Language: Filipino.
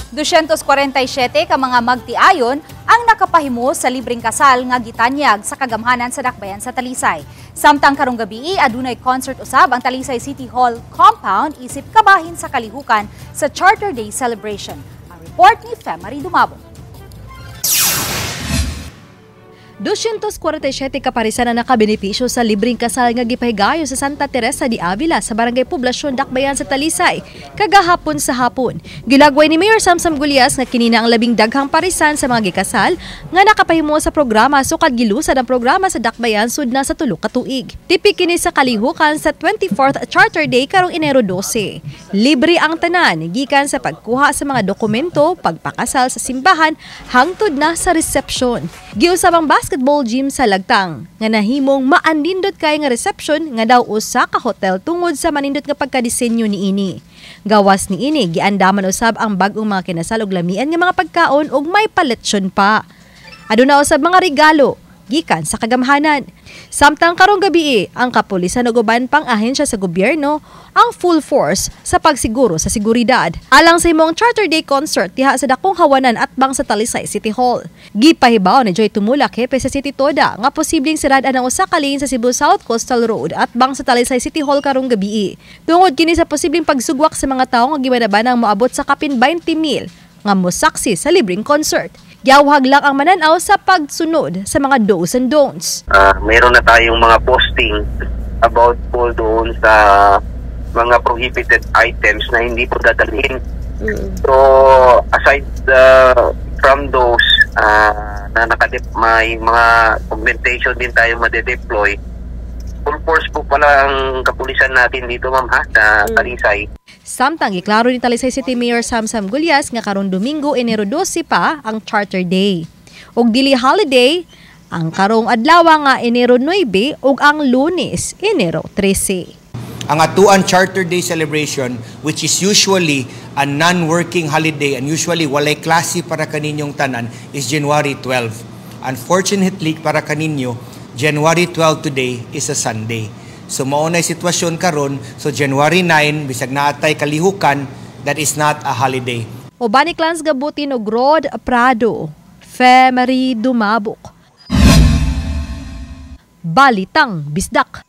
247 ka mga magtiayon ang nakapahimo sa libreng kasal nga gitanyag sa kagamhanan sa Dakbayan sa Talisay. Samtang karong gabi, adunay concert usab ang Talisay City Hall compound isip kabahin sa kalihukan sa Charter Day celebration. Ang report ni Femari Dumabo. 247 kaparisan na nakabenepisyo sa libreng kasal nga gipahigayo sa Santa Teresa de Avila sa Barangay Poblasyon, Dakbayan sa Talisay kagahapon sa hapon. Gilagway ni Mayor Samsam Gulyas nga kinina ang labing daghang parisan sa mga gikasal nga nakapahimo sa programa sukad gilusad ang programa sa Dakbayan sud na sa tulo ka tuig. Tipik kini sa kalihukan sa 24th Charter Day karong Enero 12. Libre ang tanan gikan sa pagkuha sa mga dokumento, pagpakasal sa simbahan hangtod na sa resepsyon. Giusab ang basketball gym sa Lagtang nga nahimong maanindot kay nga reception nga daw usa ka hotel tungod sa manindot nga pagkadisenyo niini. Gawas niini giandaman usab ang bag-ong mga kinasal og lamian nga mga pagkaon ug may paletsyon pa. Aduna usab mga regalo gikan sa kagamhanan. Samtang karong gabi, ang kapulisan ug uban pang ahensya sa gobyerno ang full force sa pagsiguro sa seguridad. Alang sa imong Charter Day concert diha sa dakong hawanan at bang sa Talisay City Hall. Gipahibaw ni Joy Tumulak, hepe sa City Toda, nga posibleng sirad-an ang usa ka lane sa Cebu South Coastal Road at bang sa Talisay City Hall karong gabi. Tungod kini sa posibleng pagsugwak sa mga tawo nga gibanabanang moabot sa kapin 20,000 nga mosaksi sa libreng concert. Yawhag lang ang mananaw sa pagsunod sa mga do's and don'ts. Mayroon na tayong mga posting about po doon sa mga prohibited items na hindi po dadalhin. So, aside from those na may mga augmentation din tayo madedeploy, full force po pala ang kapulisan natin dito, ma'am, sa Talisay. Samtang iklaro ni Talisay City Mayor Samsam Gulyas nga karong Domingo, Enero 12 pa ang Charter Day. Og dili holiday, ang karong adlaw nga Enero 9 ug ang Lunes, Enero 13. Ang atuan Charter Day celebration, which is usually a non-working holiday and usually walay klase para kaninyong tanan, is January 12. Unfortunately para kaninyo, January 12 today is a Sunday. So maunay sitwasyon karon, so January 9 bisag naatay kalihukan, that is not a holiday. Obani Clans Gabutin og Rod Prado, Femari Dumabok. Balitang Bisdak.